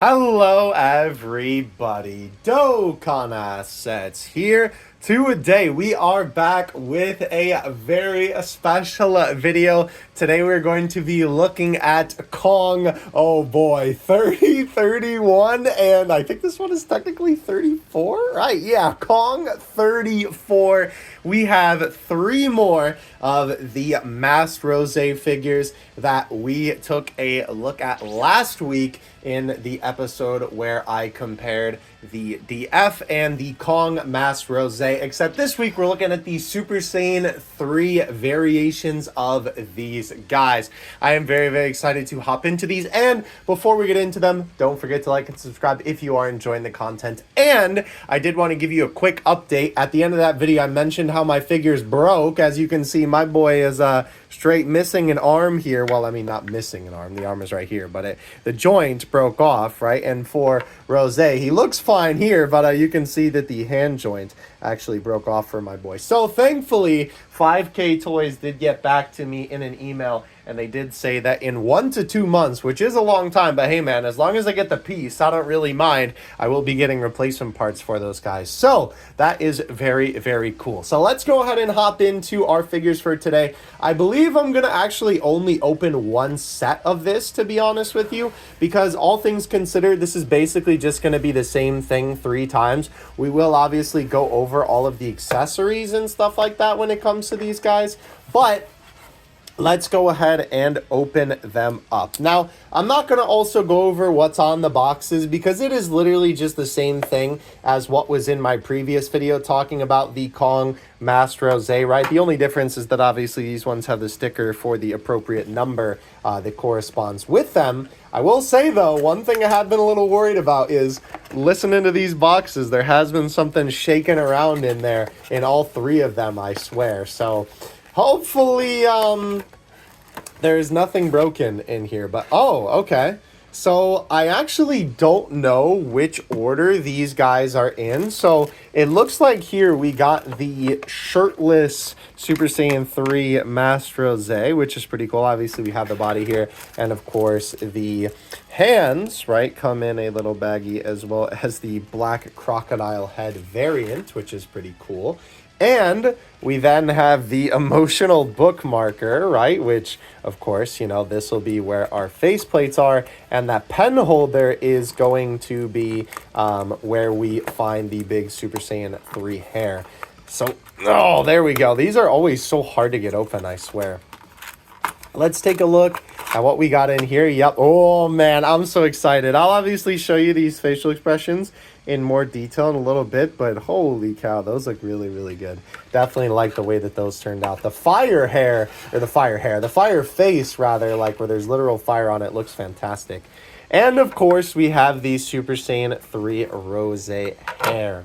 Hello everybody, Dokkan Assets here. Today we are back with a very special video. Today we're going to be looking at Kong, oh boy, 3031, and I think this one is technically 34, right? Yeah, Kong 34. We have three more of the masked rose figures that we took a look at last week in the episode where I compared the DF and the Kong masked rose, except this week we're looking at the Super Saiyan 3 variations of these guys. I am very excited to hop into these, and before we get into them, don't forget to like and subscribe if you are enjoying the content. And I did want to give you a quick update. At the end of that video, I mentioned how my figures broke. As you can see, my boy is straight missing an arm here. Well, I mean, not missing an arm. The arm is right here, but the joint broke off, right? And for Rose, he looks fine here, but you can see that the hand joint actually broke off for my boy. So thankfully, 5K Toys did get back to me in an email, and they did say that in 1 to 2 months, which is a long time, but hey man, as long as I get the piece, I don't really mind. I will be getting replacement parts for those guys. So that is very cool. So let's go ahead and hop into our figures for today. I believe I'm gonna actually only open one set of this, to be honest with you, because all things considered, this is basically just gonna be the same thing 3 times. We will obviously go over all of the accessories and stuff like that when it comes to these guys, but let's go ahead and open them up. Now, I'm not going to also go over what's on the boxes because it is literally just the same thing as what was in my previous video talking about the Kong masked rose, right? The only difference is that obviously these ones have the sticker for the appropriate number that corresponds with them. I will say, though, one thing I have been a little worried about is listening to these boxes. There has been something shaking around in there in all 3 of them, I swear. So hopefully, there's nothing broken in here, but oh, okay. So I actually don't know which order these guys are in. So it looks like here we got the shirtless Super Saiyan 3 masked rose, which is pretty cool. Obviously, we have the body here, and of course, the hands, right, come in a little baggy, as well as the black crocodile head variant, which is pretty cool. And we then have the emotional bookmarker, right? Which, of course, you know, this will be where our faceplates are. And that pen holder is going to be where we find the big Super Saiyan 3 hair. So, oh, there we go. These are always so hard to get open, I swear. Let's take a look at what we got in here. Yep. Oh, man, I'm so excited. I'll obviously show you these facial expressions in more detail in a little bit, but holy cow, those look really good. Definitely like the way that those turned out. The fire face, rather, like where there's literal fire on it, looks fantastic. And of course, we have the Super Saiyan 3 Rose hair.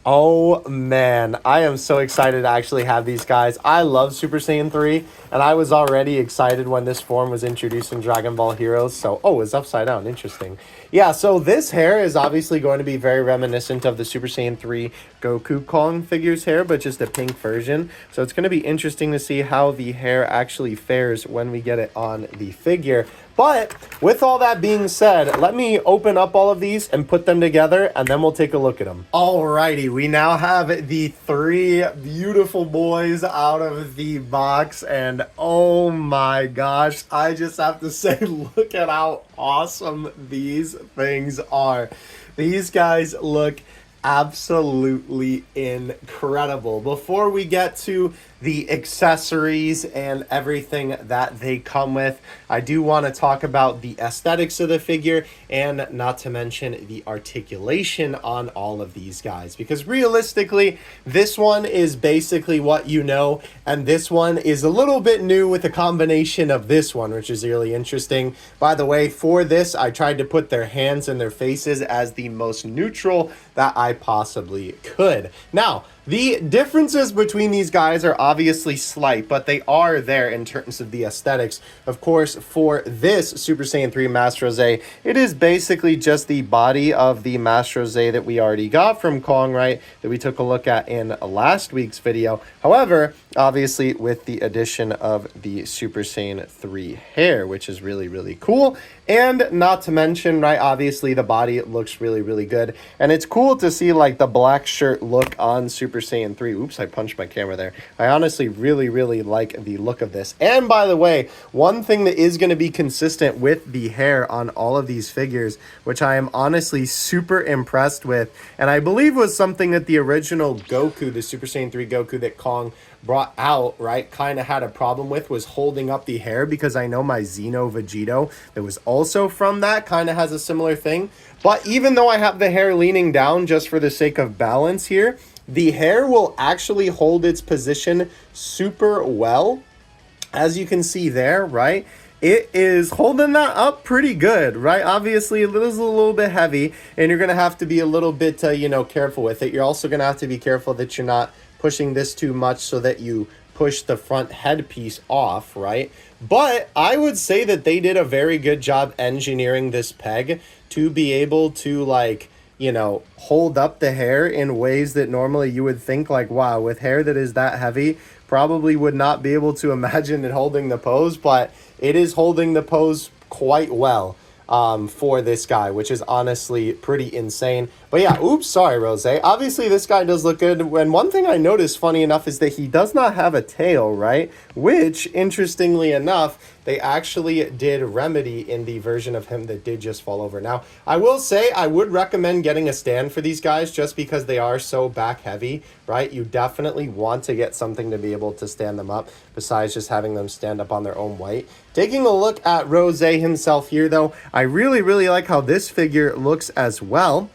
Oh man, I am so excited to actually have these guys. I love Super Saiyan 3, and I was already excited when this form was introduced in Dragon Ball Heroes. So, oh, it's upside down. Interesting. Yeah, so this hair is obviously going to be very reminiscent of the Super Saiyan 3 Goku Kong figure's hair, but just a pink version. So it's going to be interesting to see how the hair actually fares when we get it on the figure. But with all that being said, let me open up all of these and put them together, and then we'll take a look at them. Alrighty, we now have the 3 beautiful boys out of the box, and oh my gosh, I just have to say, look at how awesome these things are. These guys look absolutely incredible. Before we get to the accessories and everything that they come with, I do want to talk about the aesthetics of the figure, and not to mention the articulation on all of these guys, because realistically this one is basically what you know, and this one is a little bit new with a combination of this one, which is really interesting. By the way, for this I tried to put their hands and their faces as the most neutral that I possibly could. Now, the differences between these guys are obviously slight, but they are there in terms of the aesthetics. Of course, for this Super Saiyan 3 Masked Rose, it is basically just the body of the Masked Rose that we already got from Kong, right? That we took a look at in last week's video. However, obviously with the addition of the Super Saiyan 3 hair, which is really cool. And not to mention, right, obviously the body looks really, really good. And it's cool to see, like, the black shirt look on Super Saiyan 3. Oops, I punched my camera there. I honestly really, really like the look of this. And by the way, one thing that is going to be consistent with the hair on all of these figures, which I am honestly super impressed with, and I believe was something that the original Goku, the Super Saiyan 3 Goku that Kong brought out, right, kind of had a problem with, was holding up the hair, because I know my XENO Vegito that was also from that kind of has a similar thing. But even though I have the hair leaning down just for the sake of balance here, the hair will actually hold its position super well. As you can see there, right, it is holding that up pretty good, right? Obviously, it is a little bit heavy, and you're going to have to be a little bit, you know, careful with it. You're also going to have to be careful that you're not pushing this too much so that you push the front headpiece off, right? But I would say that they did a very good job engineering this peg to be able to, like, you know, hold up the hair in ways that normally you would think, like, wow, with hair that is that heavy, probably would not be able to imagine it holding the pose, but it is holding the pose quite well for this guy, which is honestly pretty insane. But yeah, oops, sorry, Rose. Obviously, this guy does look good. And one thing I noticed, funny enough, is that he does not have a tail, right? Which, interestingly enough, they actually did remedy in the version of him that did just fall over. Now, I will say I would recommend getting a stand for these guys just because they are so back heavy, right? You definitely want to get something to be able to stand them up besides just having them stand up on their own weight. Taking a look at Rose himself here, though, I really, really like how this figure looks as well.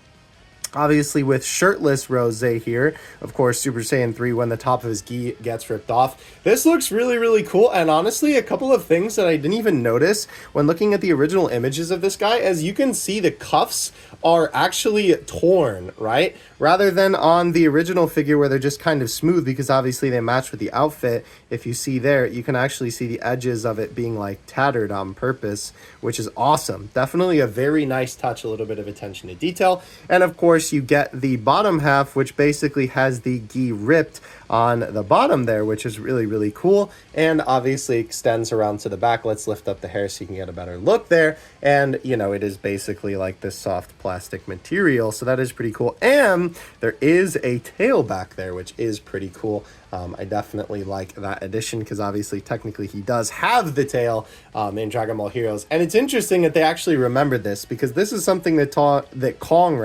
Obviously, with shirtless Rose here, of course, Super Saiyan 3 when the top of his gi gets ripped off. This looks really, really cool, and honestly, a couple of things that I didn't even notice when looking at the original images of this guy. As you can see, the cuffs are actually torn, right? Rather than on the original figure where they're just kind of smooth, because obviously they match with the outfit. If you see there, you can actually see the edges of it being, like, tattered on purpose, which is awesome. Definitely a very nice touch, a little bit of attention to detail. And of course, you get the bottom half, which basically has the gi ripped on the bottom there, which is really, really cool, and obviously extends around to the back. Let's lift up the hair so you can get a better look there. And, you know, it is basically like this soft plastic material, so that is pretty cool. And there is a tail back there, which is pretty cool. I definitely like that addition, because obviously technically he does have the tail in Dragon Ball Heroes. And it's interesting that they actually remembered this, because this is something that Kong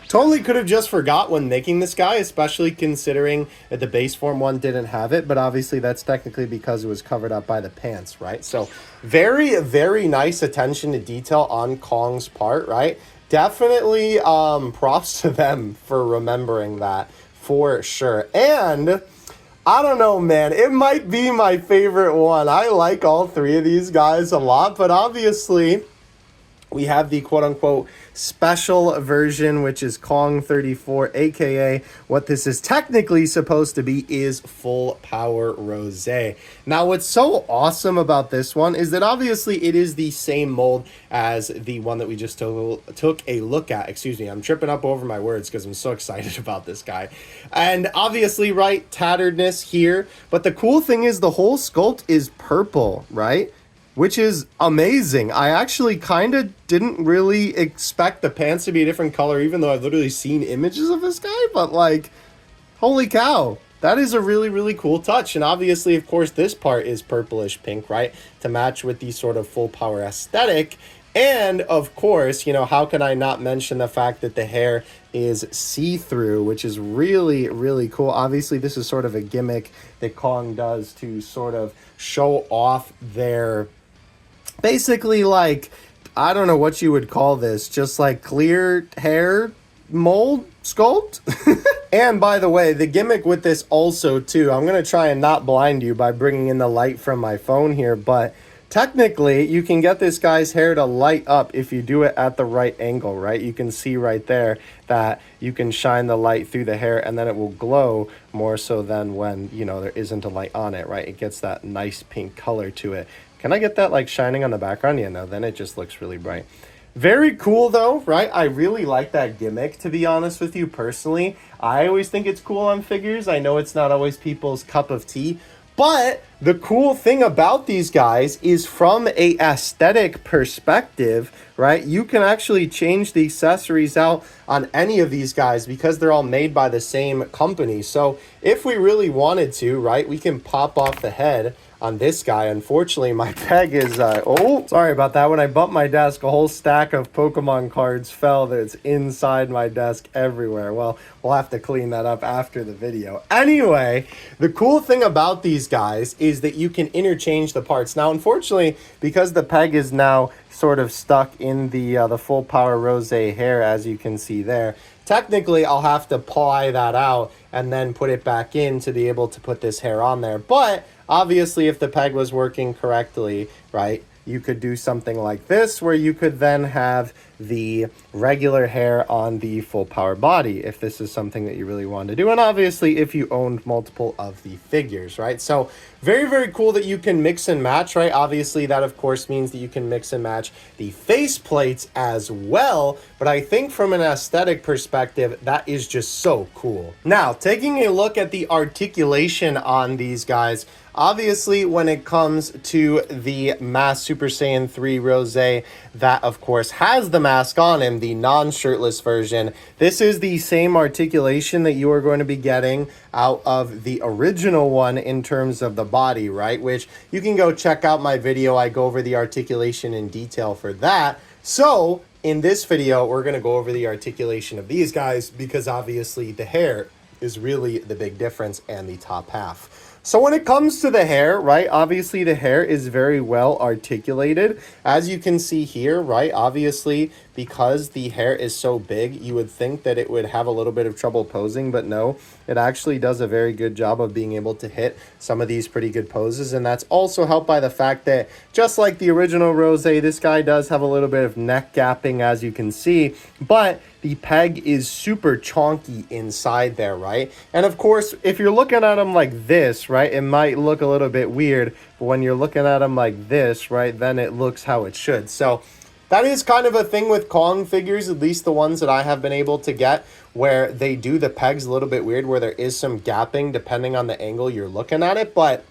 totally could have just forgot when making this guy, especially considering that the base form one didn't have it. But obviously that's technically because it was covered up by the pants, right? So very, very nice attention to detail on Kong's part, right? Definitely props to them for remembering that, for sure. And I don't know, man, it might be my favorite one. I like all three of these guys a lot, but obviously we have the quote-unquote special version, which is Kong 34, aka what this is technically supposed to be is full power Rose. Now, what's so awesome about this one is that obviously it is the same mold as the one that we just took a look at. Excuse me, I'm tripping up over my words because I'm so excited about this guy. And obviously, right, tatteredness here, but the cool thing is the whole sculpt is purple, right? Which is amazing. I actually kind of didn't really expect the pants to be a different color, even though I've literally seen images of this guy, but, like, holy cow. That is a really, really cool touch. And obviously, of course, this part is purplish pink, right? To match with the sort of full power aesthetic. And of course, you know, how can I not mention the fact that the hair is see-through, which is really, really cool. Obviously, this is sort of a gimmick that Kong does to sort of show off their, basically, like, I don't know what you would call this, just like clear hair mold sculpt. And by the way, the gimmick with this also too, I'm going to try and not blind you by bringing in the light from my phone here, but technically you can get this guy's hair to light up if you do it at the right angle, right? You can see right there that you can shine the light through the hair and then it will glow more so than when, you know, there isn't a light on it, right? It gets that nice pink color to it. Can I get that, like, shining on the background? Yeah, no, then it just looks really bright. Very cool, though, right? I really like that gimmick, to be honest with you, personally. I always think it's cool on figures. I know it's not always people's cup of tea, But the cool thing about these guys is from a aesthetic perspective, right? You can actually change the accessories out on any of these guys because they're all made by the same company. So if we really wanted to, right, we can pop off the head on this guy. Unfortunately, my peg is, oh, sorry about that. When I bumped my desk, a whole stack of Pokemon cards fell that's inside my desk everywhere. Well, we'll have to clean that up after the video. Anyway, the cool thing about these guys is that you can interchange the parts. Now, unfortunately, because the peg is now sort of stuck in the full power rose hair, as you can see there, technically I'll have to ply that out and then put it back in to be able to put this hair on there. But obviously, if the peg was working correctly, right, you could do something like this, where you could then have the regular hair on the full power body, if this is something that you really want to do. And obviously, if you owned multiple of the figures, right? So very, very cool that you can mix and match, right? Obviously, that of course means that you can mix and match the face plates as well. But I think from an aesthetic perspective, that is just so cool. Now, taking a look at the articulation on these guys, obviously, when it comes to the Masked Super Saiyan 3 Rose, that of course has the mask on him, the non-shirtless version, this is the same articulation that you are going to be getting out of the original one in terms of the body, right? Which you can go check out my video. I go over the articulation in detail for that. So in this video, we're going to go over the articulation of these guys because obviously the hair is really the big difference and the top half. So when it comes to the hair, right, obviously the hair is very well articulated. As you can see here, right, obviously because the hair is so big, you would think that it would have a little bit of trouble posing, but no, it actually does a very good job of being able to hit some of these pretty good poses. And that's also helped by the fact that just like the original Rose, this guy does have a little bit of neck gapping, as you can see, but the peg is super chonky inside there, right? And of course, if you're looking at him like this, right, it might look a little bit weird, but when you're looking at him like this, right, then it looks how it should. So that is kind of a thing with Kong figures, at least the ones that I have been able to get, where they do the pegs a little bit weird, where there is some gapping depending on the angle you're looking at it, but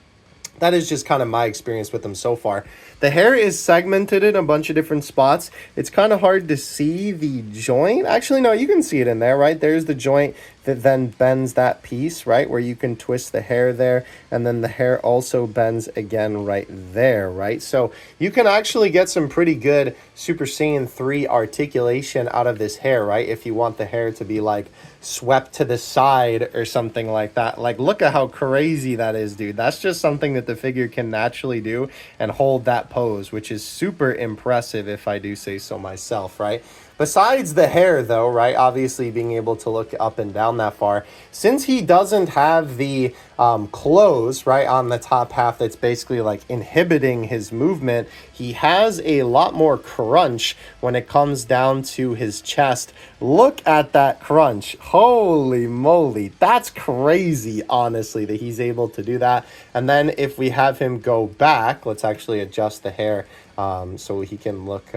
that is just kind of my experience with them so far. The hair is segmented in a bunch of different spots. It's kind of hard to see the joint. Actually, no, you can see it in there, right? There's the joint that then bends that piece, right? Where you can twist the hair there. And then the hair also bends again right there, right? So you can actually get some pretty good Super Saiyan 3 articulation out of this hair, right? If you want the hair to be like swept to the side or something like that. Like, look at how crazy that is, dude. That's just something that the figure can naturally do and hold that pose, which is super impressive if I do say so myself, right? Besides the hair, though, right, obviously being able to look up and down that far, since he doesn't have the clothes, right, on the top half that's basically like inhibiting his movement, he has a lot more crunch when it comes down to his chest. Look at that crunch. Holy moly. That's crazy, honestly, that he's able to do that. And then if we have him go back, let's actually adjust the hair so he can look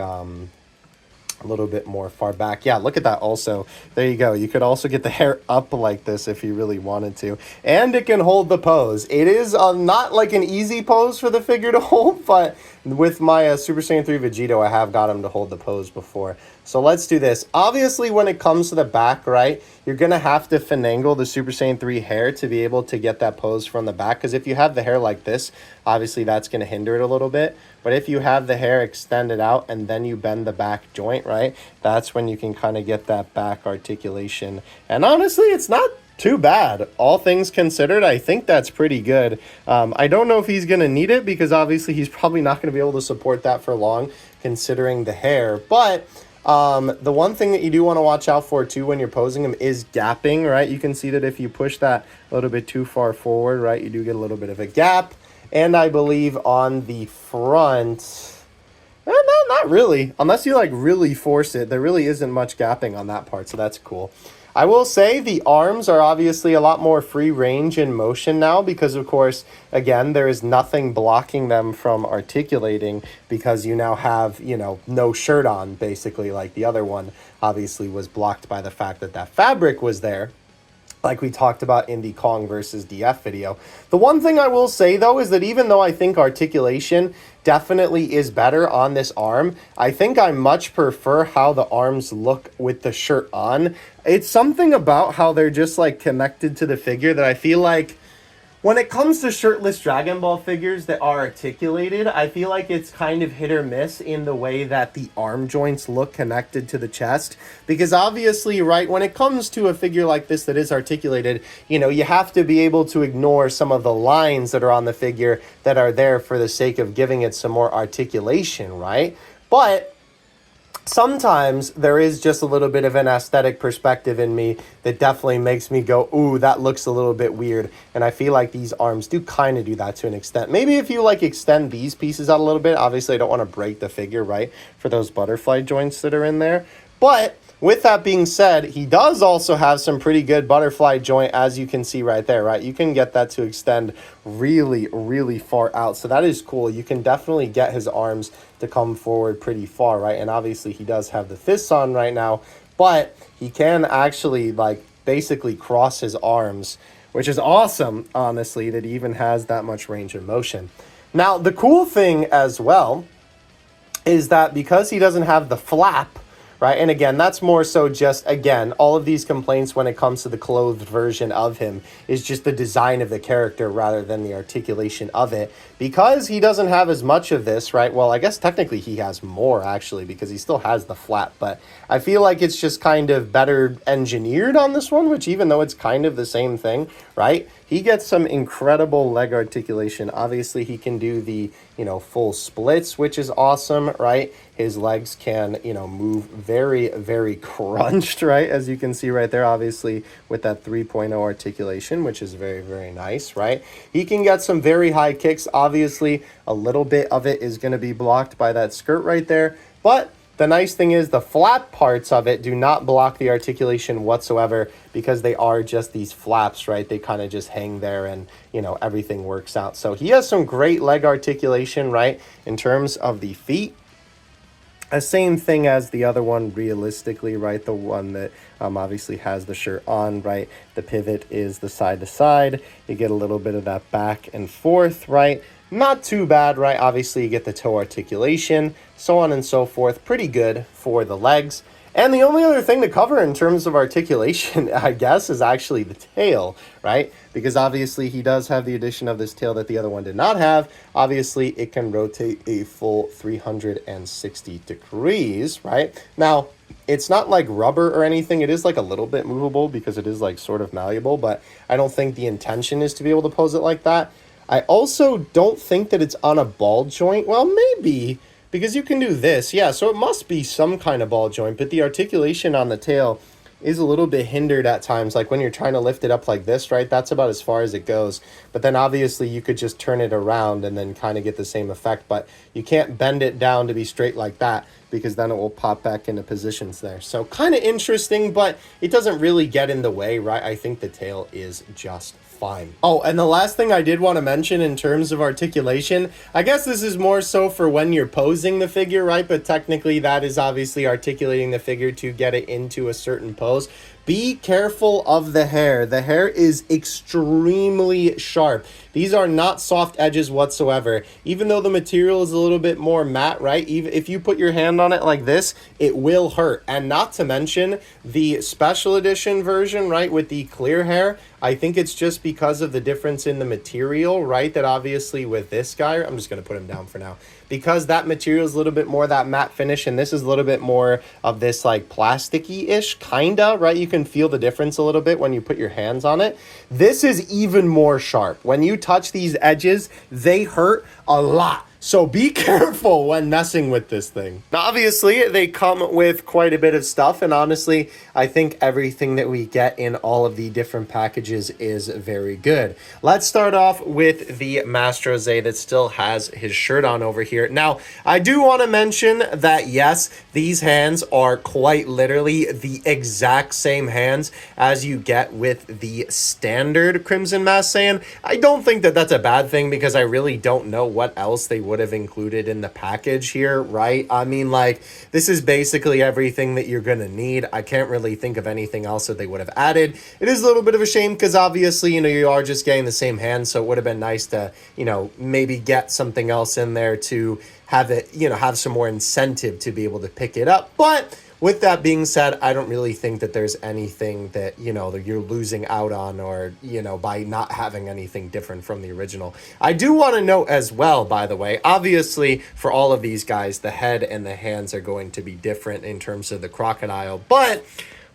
a little bit more far back. Yeah, look at that also. There you go. You could also get the hair up like this if you really wanted to. And it can hold the pose. It is not like an easy pose for the figure to hold, but with my Super Saiyan 3 Vegito, I have got him to hold the pose before. So let's do this. Obviously, when it comes to the back, right, you're going to have to finagle the Super Saiyan 3 hair to be able to get that pose from the back. Because if you have the hair like this, obviously that's going to hinder it a little bit. But if you have the hair extended out and then you bend the back joint, right, that's when you can kind of get that back articulation. And honestly, it's not too bad. All things considered, I think that's pretty good. I don't know if he's going to need it because obviously he's probably not going to be able to support that for long considering the hair. But the one thing that you do want to watch out for too when you're posing him is gapping, right? You can see that if you push that a little bit too far forward, right, you do get a little bit of a gap. And I believe on the front, not really. Unless you like really force it, there really isn't much gapping on that part, so that's cool. I will say the arms are obviously a lot more free range in motion now because, of course, again, there is nothing blocking them from articulating because you now have, you know, no shirt on, basically, like the other one obviously was blocked by the fact that that fabric was there. like we talked about in the Kong versus DF video. The one thing I will say, though, is that even though I think articulation definitely is better on this arm, I think I much prefer how the arms look with the shirt on. It's something about how they're just, like, connected to the figure that I feel like when it comes to shirtless Dragon Ball figures that are articulated, I feel like it's kind of hit or miss in the way that the arm joints look connected to the chest. Because obviously, right, when it comes to a figure like this that is articulated, you know, you have to be able to ignore some of the lines that are on the figure that are there for the sake of giving it some more articulation, right? But sometimes there is just a little bit of an aesthetic perspective in me that definitely makes me go, ooh, that looks a little bit weird. And I feel like these arms do kind of do that to an extent. Maybe if you like extend these pieces out a little bit, obviously I don't want to break the figure, right, for those butterfly joints that are in there. But with that being said, he does also have some pretty good butterfly joint, as you can see right there, right? You can get that to extend really, really far out. So that is cool. You can definitely get his arms to come forward pretty far, right? And obviously he does have the fists on right now, but he can actually, like, basically cross his arms, which is awesome, honestly, that he even has that much range of motion. Now, the cool thing as well is that because he doesn't have the flap, right? And again, that's more so just, again, all of these complaints when it comes to the clothed version of him is just the design of the character rather than the articulation of it. Because he doesn't have as much of this, right? Well, I guess technically he has more, actually, because he still has the flap. But I feel like it's just kind of better engineered on this one, which even though it's kind of the same thing, right? He gets some incredible leg articulation. Obviously, he can do the, you know, full splits, which is awesome, right? His legs can, you know, move very, very crunched, right? As you can see right there, obviously, with that 3.0 articulation, which is very, very nice, right? He can get some very high kicks. Obviously, a little bit of it is going to be blocked by that skirt right there. But the nice thing is the flap parts of it do not block the articulation whatsoever because they are just these flaps, right? They kind of just hang there and, you know, everything works out. So he has some great leg articulation, right? In terms of the feet. The same thing as the other one, realistically, right? The one that obviously has the shirt on, right? The pivot is the side to side. You get a little bit of that back and forth, right? Not too bad, right? Obviously, you get the toe articulation, so on and so forth. Pretty good for the legs. And the only other thing to cover in terms of articulation, I guess, is actually the tail, right? Because obviously he does have the addition of this tail that the other one did not have. Obviously, it can rotate a full 360 degrees, right? Now, it's not like rubber or anything. It is like a little bit movable because it is like sort of malleable, but I don't think the intention is to be able to pose it like that. I also don't think that it's on a ball joint. Well, maybe, because you can do this. Yeah, so it must be some kind of ball joint, but the articulation on the tail is a little bit hindered at times. Like when you're trying to lift it up like this, right? That's about as far as it goes. But then obviously you could just turn it around and then kind of get the same effect. But you can't bend it down to be straight like that because then it will pop back into positions there. So kind of interesting, but it doesn't really get in the way, right? I think the tail is just fine. Oh, and the last thing I did want to mention in terms of articulation, I guess this is more so for when you're posing the figure, right? But technically that is obviously articulating the figure to get it into a certain pose. Be careful of the hair. The hair is extremely sharp. These are not soft edges whatsoever. Even though the material is a little bit more matte, right? Even if you put your hand on it like this, it will hurt. And not to mention the special edition version, right, with the clear hair, I think it's just because of the difference in the material, right? That obviously with this guy, I'm just going to put him down for now. Because that material is a little bit more that matte finish, and this is a little bit more of this like plasticky-ish, kinda, right? You can feel the difference a little bit when you put your hands on it. This is even more sharp. When you touch these edges, they hurt a lot. So be careful when messing with this thing. Now, obviously, they come with quite a bit of stuff, and honestly, I think everything that we get in all of the different packages is very good. Let's start off with the Master Jose that still has his shirt on over here. Now, I do want to mention that, yes, these hands are quite literally the exact same hands as you get with the standard Crimson Masked Saiyan. I don't think that that's a bad thing because I really don't know what else they would have included in the package here, right? I mean, like, this is basically everything that you're going to need. I can't really think of anything else that they would have added. It is a little bit of a shame because obviously, you know, you are just getting the same hand, so it would have been nice to, you know, maybe get something else in there to have it, you know, have some more incentive to be able to pick it up. But with that being said, I don't really think that there's anything that, you know, that you're losing out on or, you know, by not having anything different from the original. I do want to note as well, by the way, obviously for all of these guys, the head and the hands are going to be different in terms of the crocodile, but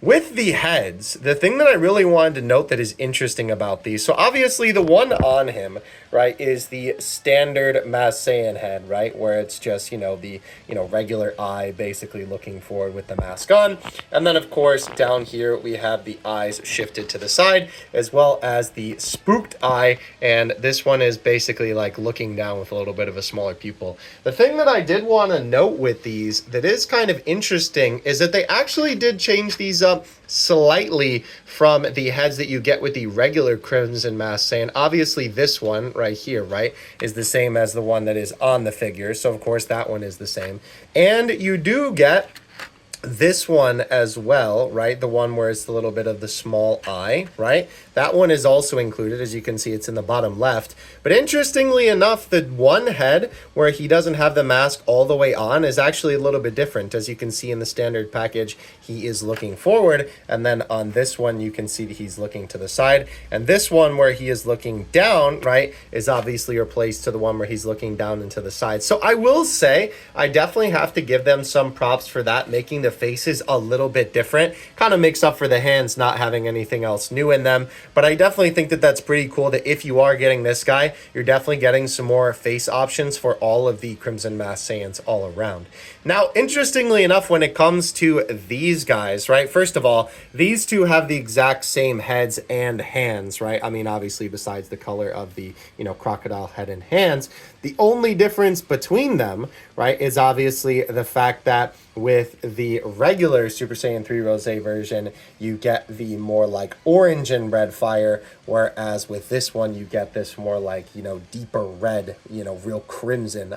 with the heads, the thing that I really wanted to note that is interesting about these, so obviously the one on him, right, is the standard Mass Saiyan head, right, where it's just, you know, the, you know, regular eye basically looking forward with the mask on. And then, of course, down here we have the eyes shifted to the side, as well as the spooked eye, and this one is basically like looking down with a little bit of a smaller pupil. The thing that I did want to note with these that is kind of interesting is that they actually did change these up slightly from the heads that you get with the regular Crimson Mass Saiyan. Obviously this one right here, right, is the same as the one that is on the figure, so of course that one is the same. And you do get this one as well, right? The one where it's a little bit of the small eye, right? That one is also included. As you can see, it's in the bottom left. But interestingly enough, the one head where he doesn't have the mask all the way on is actually a little bit different. As you can see in the standard package, he is looking forward. And then on this one, you can see that he's looking to the side. And this one where he is looking down, right, is obviously replaced to the one where he's looking down into the side. So I will say, I definitely have to give them some props for that, making the faces a little bit different. Kind of makes up for the hands not having anything else new in them. But I definitely think that that's pretty cool that if you are getting this guy, you're definitely getting some more face options for all of the Crimson Mass Saiyans all around. Now, interestingly enough, when it comes to these guys, right, first of all, these two have the exact same heads and hands, right? I mean, obviously, besides the color of the, you know, crocodile head and hands, the only difference between them, right, is obviously the fact that with the regular Super Saiyan 3 Rosé version, you get the more like orange and red fire, whereas with this one, you get this more like, you know, deeper red, you know, real crimson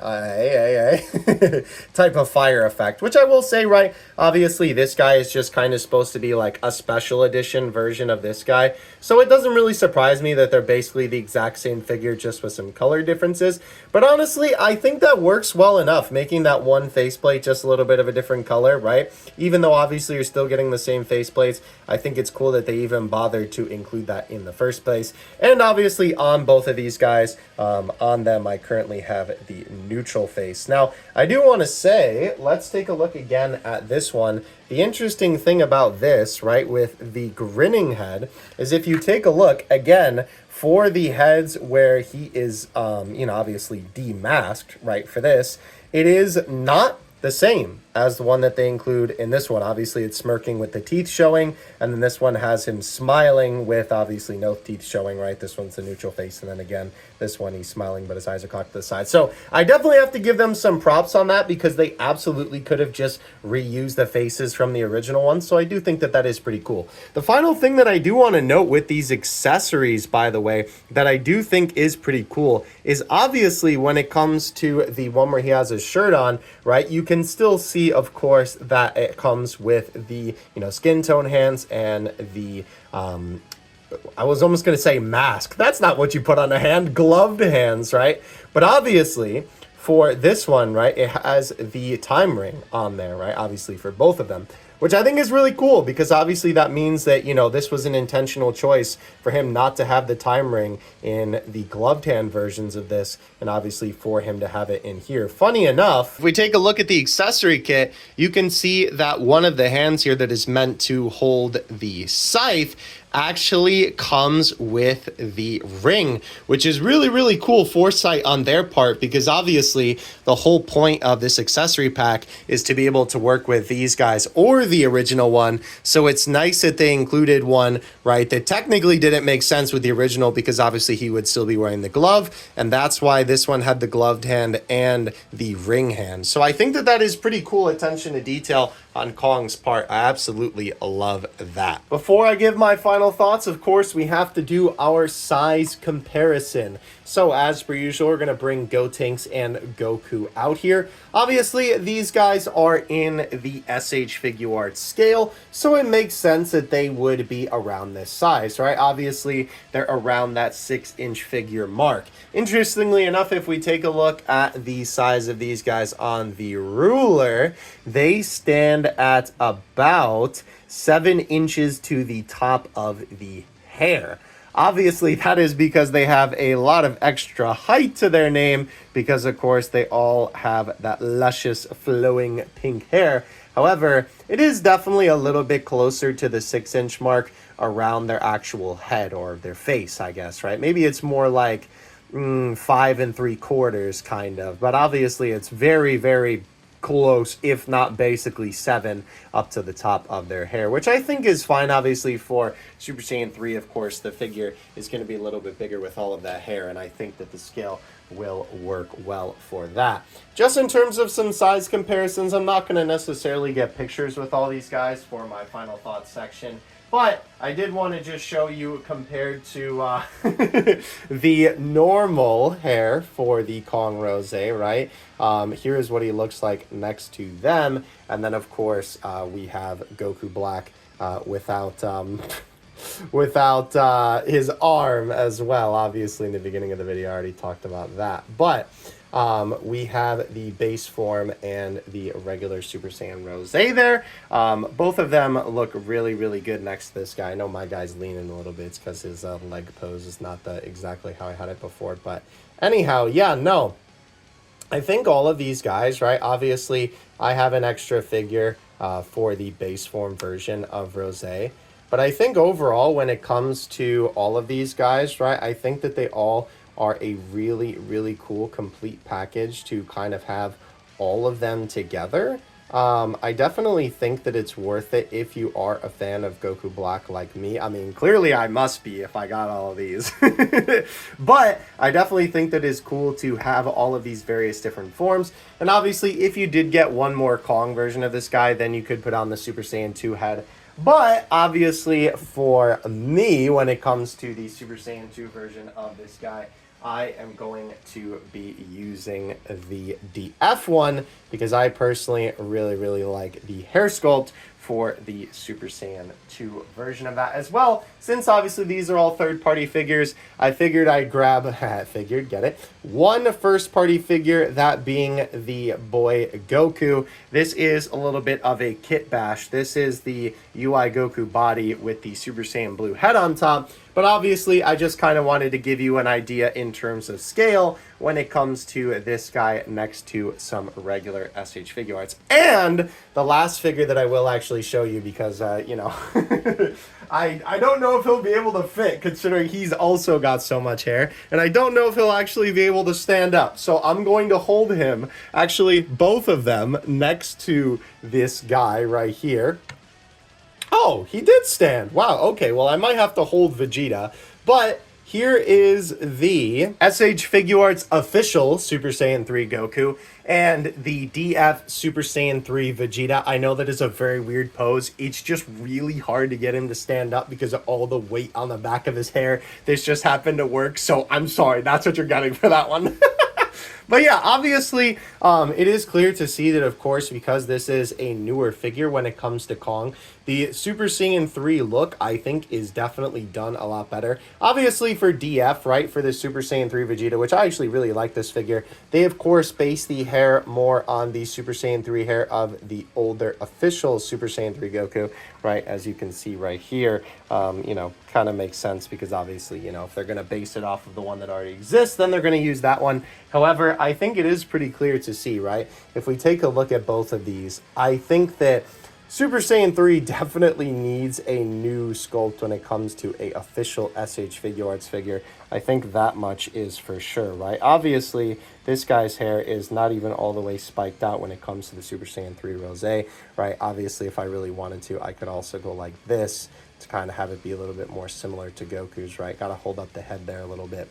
type of fire effect, which I will say, right, obviously this guy is just kind of supposed to be like a special edition version of this guy, so it doesn't really surprise me that they're basically the exact same figure, just with some color differences. But honestly, I think that works well enough, making that one faceplate just a little bit of a different color, right? Even though obviously you're still getting the same faceplates, I think it's cool that they even bothered to include that in the first place. And obviously on both of these guys, on them, I currently have the neutral face. Now, I do want to say, let's take a look again at this one. The interesting thing about this, right, with the grinning head, is if you take a look, again, for the heads where he is, you know, obviously demasked, right, for this, it is not the same as the one that they include in this one. Obviously, it's smirking with the teeth showing, and then this one has him smiling with obviously no teeth showing, right? This one's the neutral face, and then again, this one he's smiling, but his eyes are cocked to the side. So I definitely have to give them some props on that because they absolutely could have just reused the faces from the original one. So I do think that that is pretty cool. The final thing that I do want to note with these accessories, by the way, that I do think is pretty cool is obviously when it comes to the one where he has his shirt on, right? You can still see, of course, that it comes with the, you know, skin tone hands and the I was almost going to say mask. That's not what you put on a hand. Gloved hands, right? But obviously, for this one, right, it has the time ring on there, right? Obviously, for both of them, which I think is really cool because obviously that means that, you know, this was an intentional choice for him not to have the time ring in the gloved hand versions of this, and obviously for him to have it in here. Funny enough, if we take a look at the accessory kit, you can see that one of the hands here that is meant to hold the scythe actually comes with the ring, which is really, really cool foresight on their part because obviously the whole point of this accessory pack is to be able to work with these guys or the original one. So it's nice that they included one, right, that technically didn't make sense with the original because obviously he would still be wearing the glove, and that's why this one had the gloved hand and the ring hand. So I think that that is pretty cool attention to detail on Kong's part. I absolutely love that. Before I give my final thoughts, of course, we have to do our size comparison. So as per usual, we're going to bring Gotenks and Goku out here. Obviously, these guys are in the SH Figuarts scale, so it makes sense that they would be around this size, right? Obviously, they're around that 6-inch figure mark. Interestingly enough, if we take a look at the size of these guys on the ruler, they stand at about 7 inches to the top of the hair. Obviously, that is because they have a lot of extra height to their name because, of course, they all have that luscious flowing pink hair. However, it is definitely a little bit closer to the 6-inch mark around their actual head or their face, I guess, right? Maybe it's more like 5 3/4 kind of, but obviously it's very, very close, if not basically 7 up to the top of their hair, which I think is fine. Obviously for Super Saiyan 3, of course, the figure is going to be a little bit bigger with all of that hair, and I think that the scale will work well for that. Just in terms of some size comparisons, I'm not going to necessarily get pictures with all these guys for my final thoughts section, but I did want to just show you compared to the normal hair for the Kong Rose, right? Here is what he looks like next to them. And then, of course, we have Goku Black without his arm as well. Obviously, in the beginning of the video, I already talked about that. But we have the base form and the regular Super Saiyan Rose there. Both of them look really, really good next to this guy. I know my guy's leaning a little bit. It's because his leg pose is not exactly how I had it before. But anyhow, yeah, no. I think all of these guys, right? Obviously, I have an extra figure for the base form version of Rose. But I think overall, when it comes to all of these guys, right, I think that they all are a really, really cool complete package to kind of have all of them together. I definitely think that it's worth it if you are a fan of Goku Black like me. I mean, clearly I must be if I got all of these. But I definitely think that it's cool to have all of these various different forms. And obviously, if you did get one more Kong version of this guy, then you could put on the Super Saiyan 2 head. But obviously for me, when it comes to the Super Saiyan 2 version of this guy, I am going to be using the DF one because I personally really, really like the hair sculpt for the Super Saiyan 2 version of that as well. Since obviously these are all third-party figures, I figured I'd grab, get it, one first-party figure, that being the boy Goku. This is a little bit of a kit bash. This is the UI Goku body with the Super Saiyan Blue head on top. But obviously, I just kind of wanted to give you an idea in terms of scale when it comes to this guy next to some regular SH Figuarts. And the last figure that I will actually show you because, you know, I don't know if he'll be able to fit considering he's also got so much hair. And I don't know if he'll actually be able to stand up. So I'm going to hold him, actually both of them, next to this guy right here. Oh, he did stand. Wow, okay, well, I might have to hold Vegeta. But here is the SH Figuarts official Super Saiyan 3 Goku and the DF Super Saiyan 3 Vegeta. I know that is a very weird pose. It's just really hard to get him to stand up because of all the weight on the back of his hair. This just happened to work, so I'm sorry. That's what you're getting for that one. But yeah, obviously, it is clear to see that, of course, because this is a newer figure when it comes to Kong, the Super Saiyan 3 look, I think, is definitely done a lot better. Obviously, for DF, right, for the Super Saiyan 3 Vegeta, which I actually really like this figure, they, of course, base the hair more on the Super Saiyan 3 hair of the older official Super Saiyan 3 Goku, right, as you can see right here. You know, kind of makes sense because, obviously, you know, if they're going to base it off of the one that already exists, then they're going to use that one. However, I think it is pretty clear to see, right, if we take a look at both of these, I think that Super Saiyan 3 definitely needs a new sculpt when it comes to a official SH Figuarts figure. I think that much is for sure, right? Obviously, this guy's hair is not even all the way spiked out when it comes to the Super Saiyan 3 Rose, right? Obviously, if I really wanted to, I could also go like this to kind of have it be a little bit more similar to Goku's, right? Got to hold up the head there a little bit.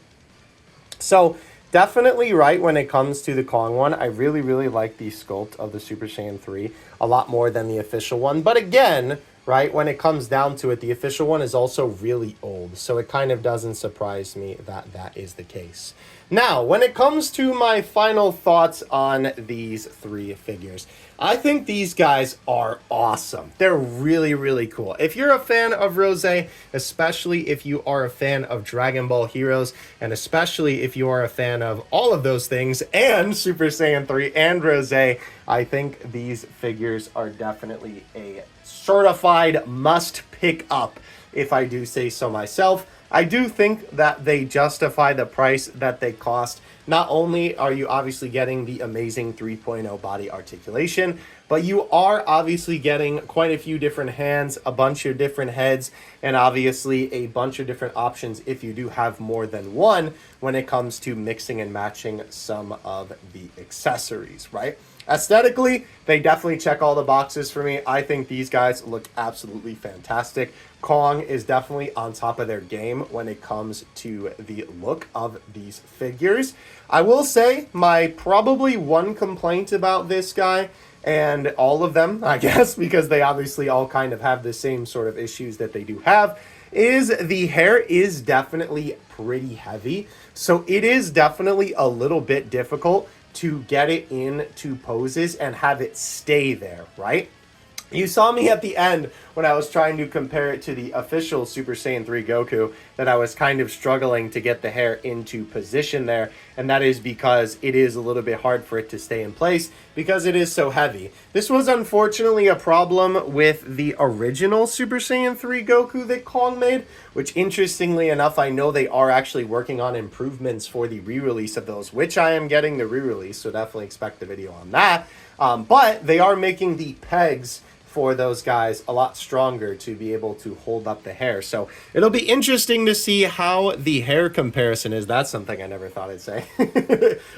So Definitely right when it comes to the Kong one. I really, really like the sculpt of the Super Saiyan 3 a lot more than the official one. But again, right, when it comes down to it, the official one is also really old. So it kind of doesn't surprise me that that is the case. Now, when it comes to my final thoughts on these three figures, I think these guys are awesome. They're really, really cool. If you're a fan of Rosé, especially if you are a fan of Dragon Ball Heroes, and especially if you are a fan of all of those things, and Super Saiyan 3 and Rosé, I think these figures are definitely a certified must pick up, if I do say so myself. I do think that they justify the price that they cost. Not only are you obviously getting the amazing 3.0 body articulation, but you are obviously getting quite a few different hands, a bunch of different heads, and obviously a bunch of different options if you do have more than one when it comes to mixing and matching some of the accessories, right? Aesthetically, they definitely check all the boxes for me. I think these guys look absolutely fantastic. Kong is definitely on top of their game when it comes to the look of these figures. I will say my probably one complaint about this guy, and all of them, I guess, because they obviously all kind of have the same sort of issues that they do have, is the hair is definitely pretty heavy. So it is definitely a little bit difficult to get it into poses and have it stay there, right? You saw me at the end when I was trying to compare it to the official Super Saiyan 3 Goku that I was kind of struggling to get the hair into position there, and that is because it is a little bit hard for it to stay in place because it is so heavy. This was unfortunately a problem with the original Super Saiyan 3 Goku that Kong made, which interestingly enough, I know they are actually working on improvements for the re-release of those, which I am getting the re-release, so definitely expect the video on that. But they are making the pegs for those guys a lot stronger to be able to hold up the hair. So it'll be interesting to see how the hair comparison is. That's something I never thought I'd say.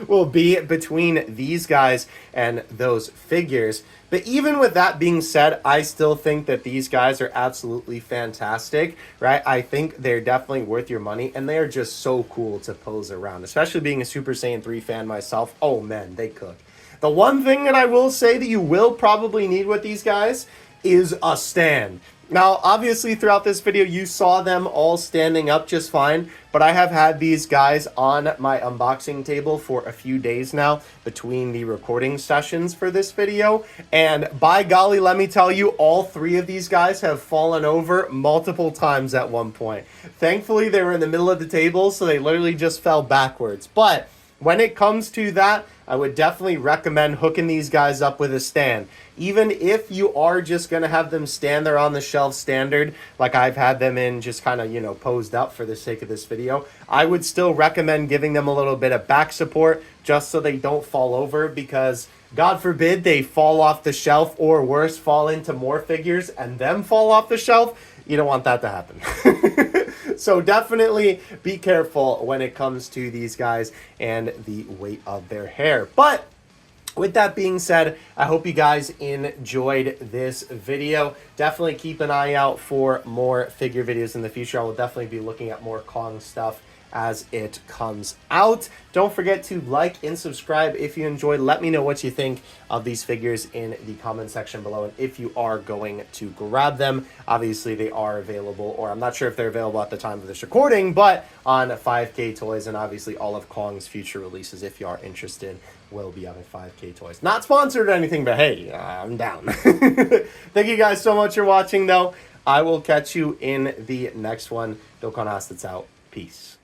Will be between these guys and those figures. But even with that being said, I still think that these guys are absolutely fantastic, right? I think they're definitely worth your money, and they are just so cool to pose around, especially being a Super Saiyan 3 fan myself. Oh man, they cook. The one thing that I will say that you will probably need with these guys is a stand. Now, obviously, throughout this video, you saw them all standing up just fine, but I have had these guys on my unboxing table for a few days now between the recording sessions for this video, and by golly, let me tell you, all three of these guys have fallen over multiple times at one point. Thankfully, they were in the middle of the table, so they literally just fell backwards, but when it comes to that, I would definitely recommend hooking these guys up with a stand. Even if you are just going to have them stand there on the shelf standard, like I've had them in just kind of, you know, posed up for the sake of this video, I would still recommend giving them a little bit of back support just so they don't fall over, because God forbid they fall off the shelf, or worse, fall into more figures and then fall off the shelf. You don't want that to happen. So definitely be careful when it comes to these guys and the weight of their hair. But with that being said, I hope you guys enjoyed this video. Definitely keep an eye out for more figure videos in the future. I will definitely be looking at more Kong stuff as it comes out. Don't forget to like and subscribe if you enjoyed. Let me know what you think of these figures in the comment section below, and if you are going to grab them. Obviously they are available, or I'm not sure if they're available at the time of this recording, but on 5K Toys, and obviously all of Kong's future releases, if you are interested, will be on 5K Toys. Not sponsored or anything, but hey, I'm down. Thank you guys so much for watching though. I will catch you in the next one. Dokkan, that's out. Peace.